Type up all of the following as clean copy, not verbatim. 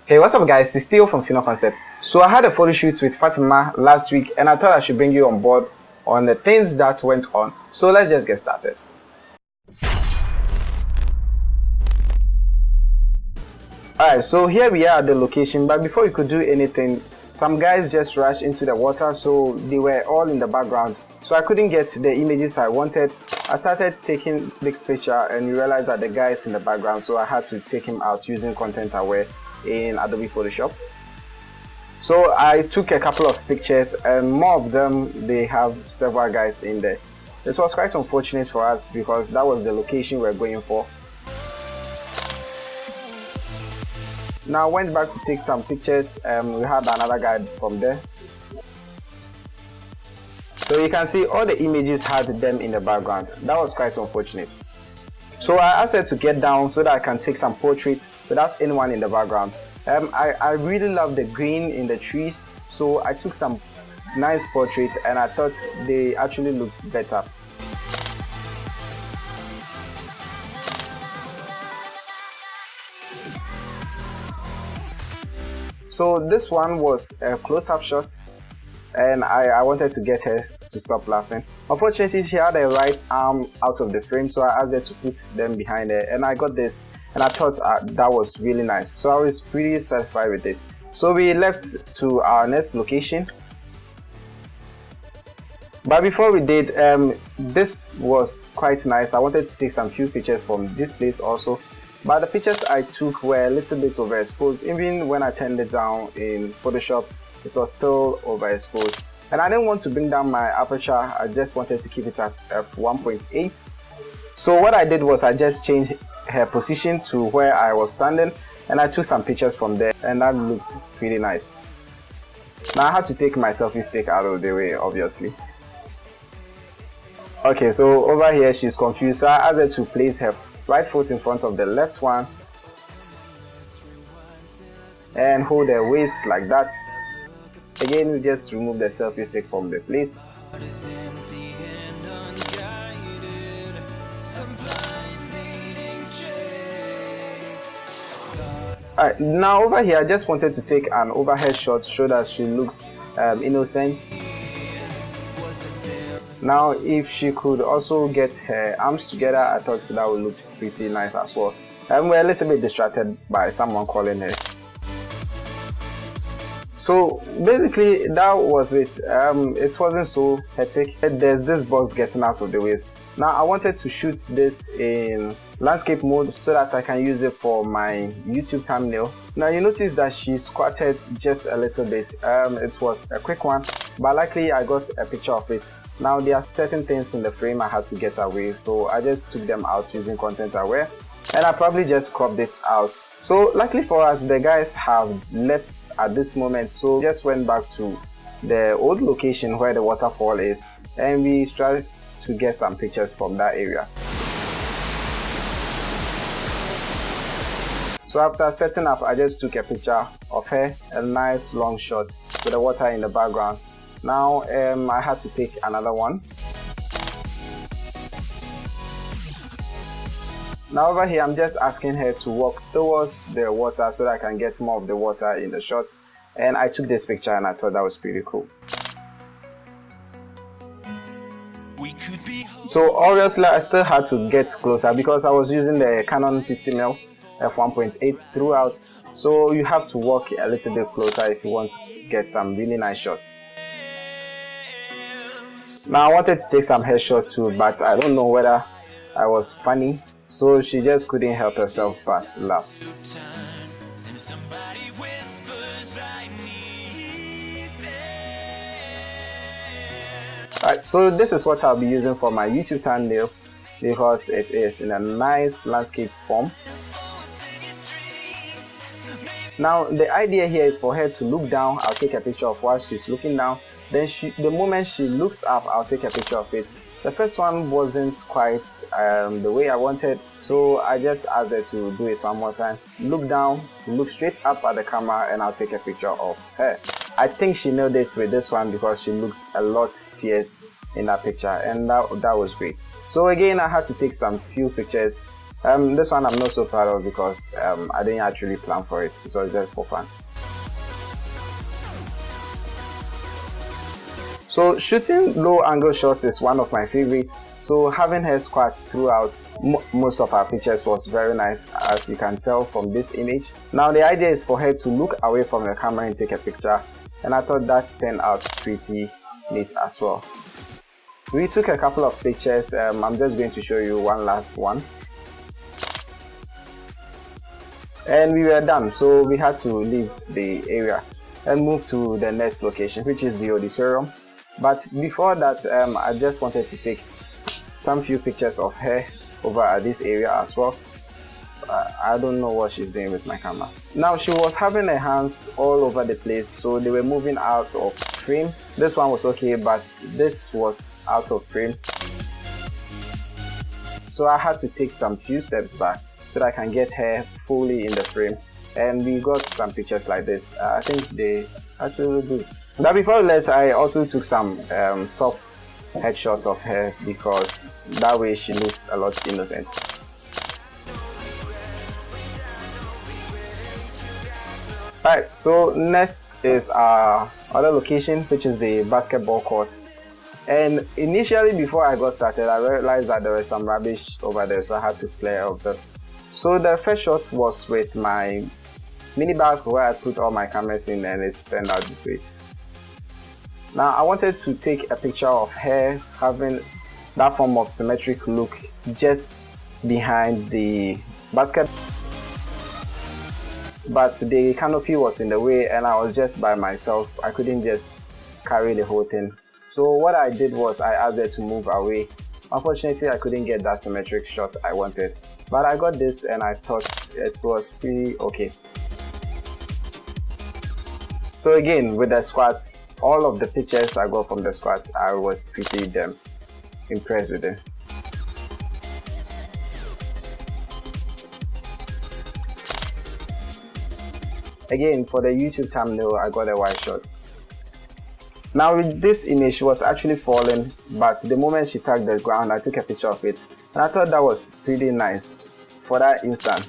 Hey, what's up guys, it's Theo from Fino Concept. So I had a photo shoot with Fatima last week and I thought I should bring you on board on the things that went on. So let's just get started. Alright, so here we are at the location, but before we could do anything, some guys just rushed into the water, so they were all in the background. So I couldn't get the images I wanted. I started taking big picture and realized that the guy is in the background, so I had to take him out using content aware in Adobe Photoshop. So I took a couple of pictures and more of them, they have several guys in there. It was quite unfortunate for us because that was the location we were going for. Now I went back to take some pictures and we had another guy from there. So you can see all the images had them in the background. That was quite unfortunate. So I asked her to get down so that I can take some portraits without anyone in the background. I really love the green in the trees, so I took some nice portraits and I thought they actually looked better. So this one was a close-up shot and I wanted to get her to stop laughing. Unfortunately, she had her right arm out of the frame, so I asked her to put them behind her and I got this and I thought that was really nice. So I was pretty satisfied with this. So we left to our next location. But before we did, this was quite nice. I wanted to take some few pictures from this place also. But the pictures I took were a little bit overexposed. Even when I turned it down in Photoshop, it was still overexposed. And I didn't want to bring down my aperture, I just wanted to keep it at f1.8. So what I did was I just changed her position to where I was standing and I took some pictures from there and that looked pretty nice. Now I had to take my selfie stick out of the way, obviously. Okay, so over here she's confused, so I asked her to place her right foot in front of the left one and hold her waist like that. Again, we just remove the selfie stick from the place. Alright, now over here I just wanted to take an overhead shot so that she looks innocent. Now if she could also get her arms together, I thought that would look pretty nice as well. We're a little bit distracted by someone calling her. So basically that was it. It wasn't so hectic. There's this box getting out of the way. Now I wanted to shoot this in landscape mode so that I can use it for my YouTube thumbnail. Now you notice that she squatted just a little bit. It was a quick one, but luckily I got a picture of it. Now there are certain things in the frame I had to get away, so I just took them out using content aware and I probably just cropped it out. So luckily for us, the guys have left at this moment, so just went back to the old location where the waterfall is and we tried to get some pictures from that area. So after setting up, I just took a picture of her, a nice long shot with the water in the background. Now I had to take another one. Now over here I'm just asking her to walk towards the water so that I can get more of the water in the shot, and I took this picture and I thought that was pretty cool. So obviously I still had to get closer because I was using the Canon 50mm f1.8 throughout, so you have to walk a little bit closer if you want to get some really nice shots. Now I wanted to take some headshot too, but I don't know whether I was funny, so she just couldn't help herself but laugh. Alright, so this is what I'll be using for my YouTube thumbnail because it is in a nice landscape form. Now the idea here is for her to look down. I'll take a picture of while she's looking down. Then the moment she looks up, I'll take a picture of it. The first one wasn't quite the way I wanted, so I just asked her to do it one more time. Look down, look straight up at the camera, and I'll take a picture of her. I think she nailed it with this one because she looks a lot fierce in that picture, and that was great. So again, I had to take some few pictures This one I'm not so proud of because I didn't actually plan for it. It was just for fun. So shooting low angle shots is one of my favorites. So having her squat throughout most of our pictures was very nice, as you can tell from this image. Now the idea is for her to look away from the camera and take a picture, and I thought that turned out pretty neat as well. We took a couple of pictures. I'm just going to show you one last one. And we were done, so we had to leave the area and move to the next location, which is the auditorium. But before that, I just wanted to take some few pictures of her over at this area as well. I don't know what she's doing with my camera. Now she was having her hands all over the place, so they were moving out of frame. This one was okay, but this was out of frame. So I had to take some few steps back so that I can get her fully in the frame. And we got some pictures like this. I think they actually look good. But before that, I also took some top headshots of her because that way she looks a lot innocent. Alright, so next is our other location, which is the basketball court. And initially, before I got started, I realized that there was some rubbish over there, so I had to clear up them. So the first shot was with my mini bag where I put all my cameras in, and it turned out this way. Now I wanted to take a picture of her having that form of symmetric look just behind the basket, but the canopy was in the way and I was just by myself. I couldn't just carry the whole thing. So what I did was I asked her to move away. Unfortunately, I couldn't get that symmetric shot I wanted, but I got this and I thought it was pretty okay. So again, with the squats, all of the pictures I got from the squats, I was pretty damn impressed with them. Again, for the YouTube thumbnail, I got a wide shot. Now with this image, she was actually falling, but the moment she touched the ground, I took a picture of it, and I thought that was pretty nice for that instant.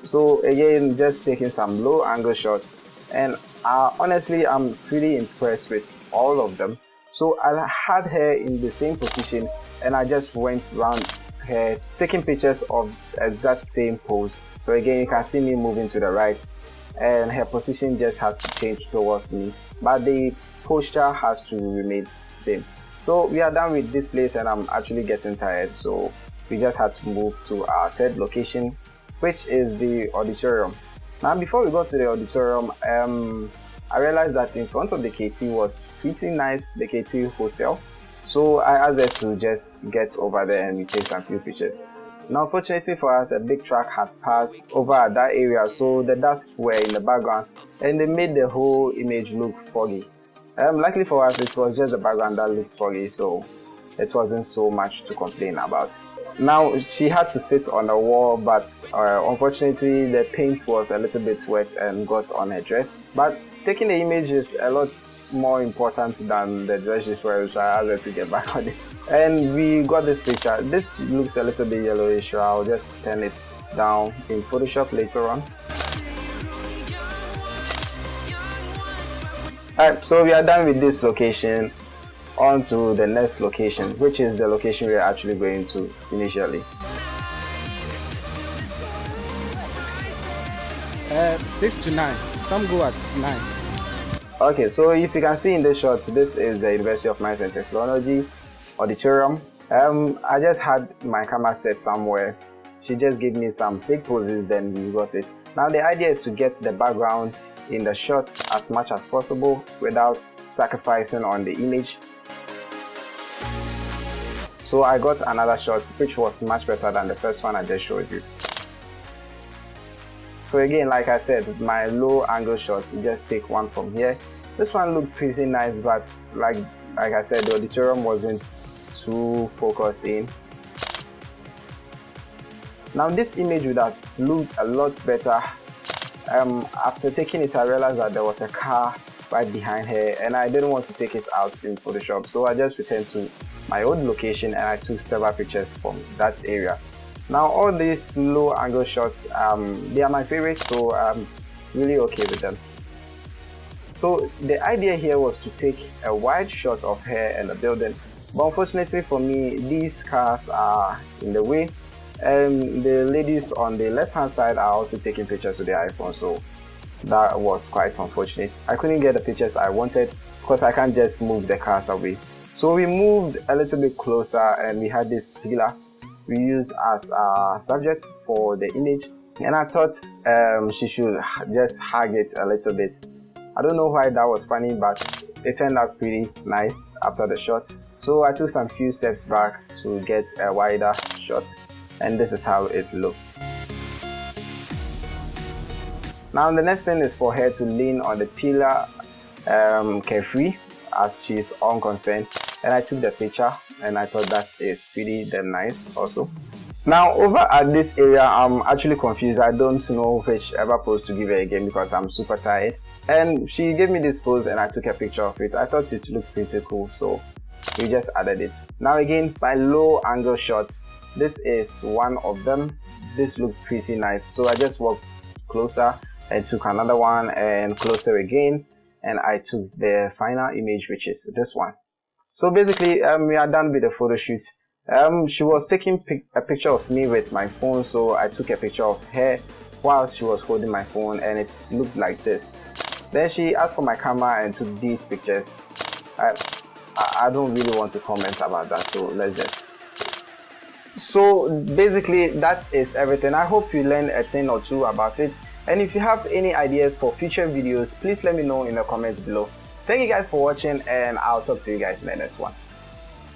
So again, just taking some low angle shots, and honestly, I'm pretty impressed with all of them. So I had her in the same position and I just went around her taking pictures of exact same pose. So again, you can see me moving to the right and her position just has to change towards me, but the posture has to remain the same. So we are done with this place and I'm actually getting tired, so we just had to move to our third location, which is the auditorium. Now before we got to the auditorium, I realized that in front of the KT was pretty nice, the KT hostel. So I asked her to just get over there and we take some few pictures. Now unfortunately for us, a big truck had passed over at that area, so the dust were in the background and they made the whole image look foggy. Luckily for us, it was just the background that looked foggy, so it wasn't so much to complain about. Now she had to sit on the wall, but unfortunately the paint was a little bit wet and got on her dress. But taking the image is a lot more important than the dress she's wearing, so I asked her to get back on it. And we got this picture. This looks a little bit yellowish, so I'll just turn it down in Photoshop later on. Alright, so we are done with this location. On to the next location, which is the location we are actually going to initially. 6 to 9. Some go at 9. Okay, so if you can see in the shots, this is the University of Science and Technology auditorium. I just had my camera set somewhere. She just gave me some fake poses, then we got it. Now the idea is to get the background in the shots as much as possible without sacrificing on the image. So I got another shot which was much better than the first one I just showed you. So again, like I said, my low angle shots, just take one from here. This one looked pretty nice, but like I said, the auditorium wasn't too focused in. Now this image would have looked a lot better. After taking it, I realized that there was a car right behind her and I didn't want to take it out in Photoshop, so I just returned to my old location and I took several pictures from that area. Now all these low angle shots, they are my favorite, so I'm really okay with them. So the idea here was to take a wide shot of her and the building, but unfortunately for me, these cars are in the way, and the ladies on the left hand side are also taking pictures with their iPhone, so that was quite unfortunate. I couldn't get the pictures I wanted because I can't just move the cars away. So we moved a little bit closer and we had this pillar we used as a subject for the image, and I thought she should just hug it a little bit. I don't know why that was funny, but it turned out pretty nice after the shot. So I took some few steps back to get a wider shot, and this is how it looked. Now the next thing is for her to lean on the pillar carefree as she's unconcerned, and I took the picture and I thought that is pretty damn nice also. Now over at this area, I'm actually confused. I don't know whichever pose to give her again because I'm super tired, and she gave me this pose and I took a picture of it. I thought it looked pretty cool, so we just added it. Now again, my low angle shots, this is one of them. This looked pretty nice, so I just walked closer and took another one, and closer again, and I took the final image, which is this one. So basically we are done with the photo shoot. She was taking a picture of me with my phone, so I took a picture of her while she was holding my phone, and it looked like this. Then she asked for my camera and took these pictures. I don't really want to comment about that, so let's just. So basically that is everything. I hope you learned a thing or two about it, and if you have any ideas for future videos, please let me know in the comments below. Thank you guys for watching, and I'll talk to you guys in the next one.